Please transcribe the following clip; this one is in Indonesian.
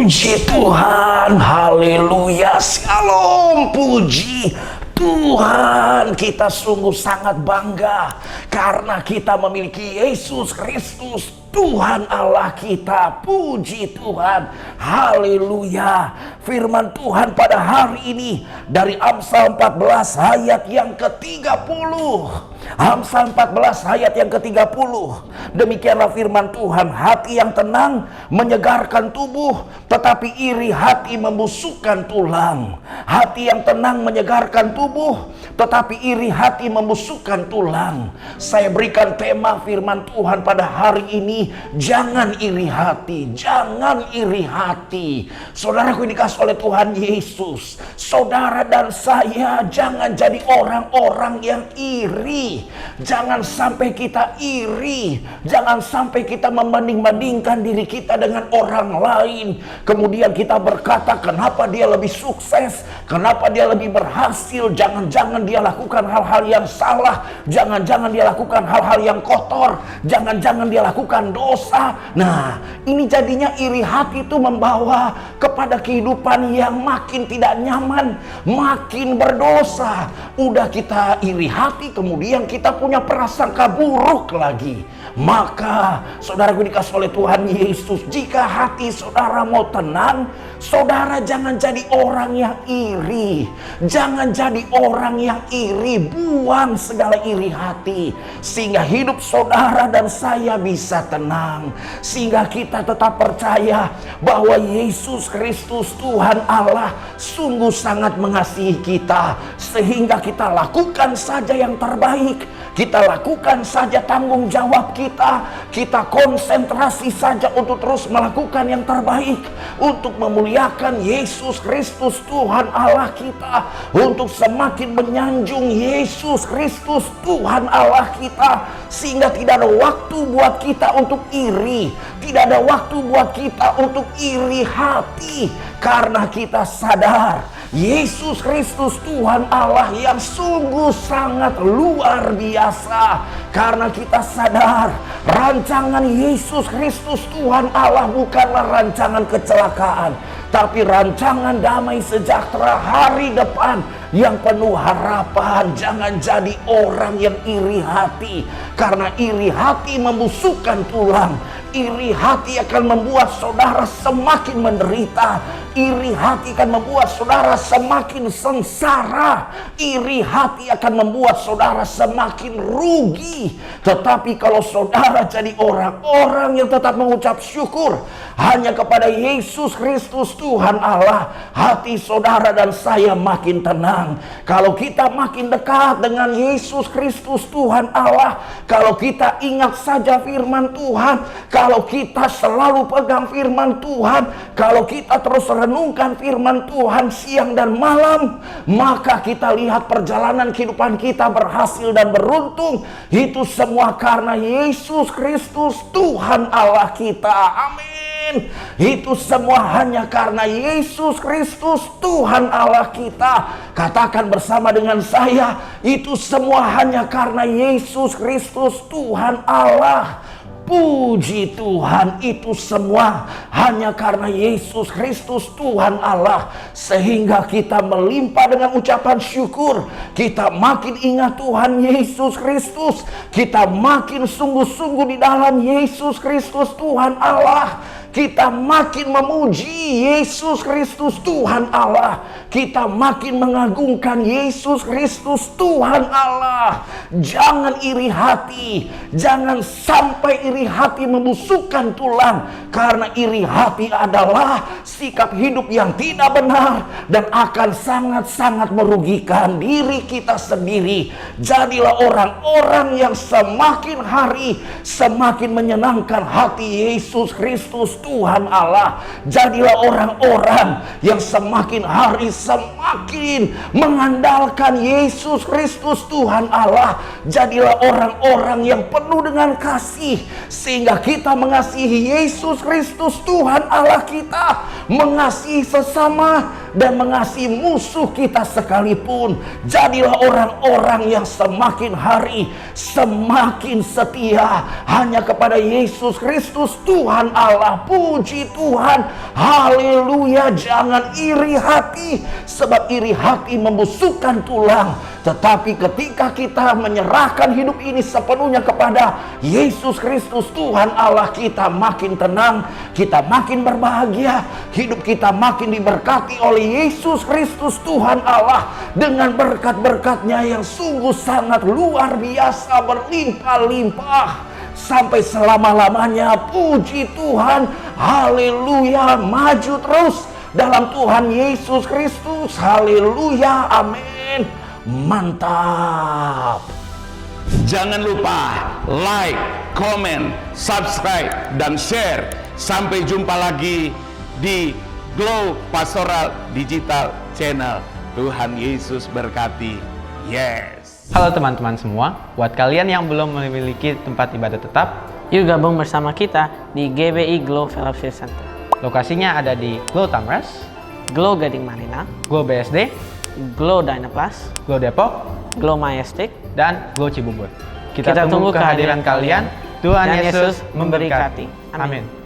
Puji Tuhan, haleluya, shalom, puji Tuhan. Kita sungguh sangat bangga karena kita memiliki Yesus Kristus, Tuhan Allah kita. Puji Tuhan, haleluya. Firman Tuhan pada hari ini dari Amsal 14 ayat yang ke-30. Amsal 14 ayat yang ke-30. Demikianlah firman Tuhan, hati yang tenang menyegarkan tubuh, tetapi iri hati membusukkan tulang. Hati yang tenang menyegarkan tubuh, tetapi iri hati membusukkan tulang. Saya berikan tema firman Tuhan pada hari ini, jangan iri hati, jangan iri hati. Saudaraku yang dikasihi oleh Tuhan Yesus, saudara dan saya jangan jadi orang-orang yang iri. Jangan sampai kita iri, jangan sampai kita membanding-bandingkan diri kita dengan orang lain. Kemudian kita berkata, kenapa dia lebih sukses, kenapa dia lebih berhasil. Jangan-jangan dia lakukan hal-hal yang salah, jangan-jangan dia lakukan hal-hal yang kotor, jangan-jangan dia lakukan dosa. Nah, ini jadinya iri hati itu membawa kepada kehidupan yang makin tidak nyaman, makin berdosa. Udah kita iri hati, kemudian kita punya prasangka buruk lagi. Maka saudaraku dikasihi oleh Tuhan Yesus, jika hati saudara mau tenang, saudara jangan jadi orang yang iri. Jangan jadi orang yang iri. Buang segala iri hati, sehingga hidup saudara dan saya bisa tenang, sehingga kita tetap percaya bahwa Yesus Kristus Tuhan Allah sungguh sangat mengasihi kita, sehingga kita lakukan saja yang terbaik. Kita lakukan saja tanggung jawab kita. Kita konsentrasi saja untuk terus melakukan yang terbaik, untuk memuliakan Yesus Kristus Tuhan Allah kita, untuk semakin menyanjung Yesus Kristus Tuhan Allah kita, sehingga tidak ada waktu buat kita untuk iri, tidak ada waktu buat kita untuk iri hati, karena kita sadar Yesus Kristus Tuhan Allah yang sungguh sangat luar biasa. Karena kita sadar rancangan Yesus Kristus Tuhan Allah bukanlah rancangan kecelakaan, tapi rancangan damai sejahtera hari depan yang penuh harapan. Jangan jadi orang yang iri hati, karena iri hati membusukkan tulang. Iri hati akan membuat saudara semakin menderita. Iri hati akan membuat saudara semakin sengsara. Iri hati akan membuat saudara semakin rugi. Tetapi kalau saudara jadi orang-orang yang tetap mengucap syukur hanya kepada Yesus Kristus Tuhan Allah, hati saudara dan saya makin tenang. Kalau kita makin dekat dengan Yesus Kristus Tuhan Allah, kalau kita ingat saja firman Tuhan, kalau kita selalu pegang firman Tuhan, kalau kita terus renungkan firman Tuhan siang dan malam, maka kita lihat perjalanan kehidupan kita berhasil dan beruntung. Itu semua karena Yesus Kristus Tuhan Allah kita. Amin. Itu semua hanya karena Yesus Kristus Tuhan Allah kita. Katakan bersama dengan saya, itu semua hanya karena Yesus Kristus Tuhan Allah. Puji Tuhan, itu semua hanya karena Yesus Kristus Tuhan Allah, sehingga kita melimpah dengan ucapan syukur. Kita makin ingat Tuhan Yesus Kristus, kita makin sungguh-sungguh di dalam Yesus Kristus Tuhan Allah. Kita makin memuji Yesus Kristus Tuhan Allah. Kita makin mengagungkan Yesus Kristus Tuhan Allah. Jangan iri hati. Jangan sampai iri hati membusukkan tulang. Karena iri hati adalah sikap hidup yang tidak benar dan akan sangat-sangat merugikan diri kita sendiri. Jadilah orang-orang yang semakin hari semakin menyenangkan hati Yesus Kristus Tuhan Allah. Jadilah orang-orang yang semakin hari semakin mengandalkan Yesus Kristus Tuhan Allah. Jadilah orang-orang yang penuh dengan kasih, sehingga kita mengasihi Yesus Kristus Tuhan Allah kita, mengasihi sesama, dan mengasihi musuh kita sekalipun. Jadilah orang-orang yang semakin hari semakin setia hanya kepada Yesus Kristus Tuhan Allah. Puji Tuhan, haleluya. Jangan iri hati, sebab iri hati membusukkan tulang. Tetapi ketika kita menyerahkan hidup ini sepenuhnya kepada Yesus Kristus Tuhan Allah, kita makin tenang, kita makin berbahagia, hidup kita makin diberkati oleh Yesus Kristus Tuhan Allah dengan berkat-berkatnya yang sungguh sangat luar biasa, berlimpah-limpah sampai selama-lamanya. Puji Tuhan, haleluya. Maju terus dalam Tuhan Yesus Kristus, haleluya, amin. Mantap. Jangan lupa like, comment, subscribe, dan share. Sampai jumpa lagi di Glow Pastoral Digital Channel. Tuhan Yesus berkati. Yes. Halo teman-teman semua, buat kalian yang belum memiliki tempat ibadah tetap, yuk gabung bersama kita di GBI Glow Fellowship Center. lokasinya ada di Glow Tamres, Glow Gading Marina, Glow BSD, Glow Dynaplus, Glow Depok, Glow Majestic, dan Glow Cibubur. Kita tunggu kehadiran kalian. Tuhan Yesus memberkati. Amin. Amin.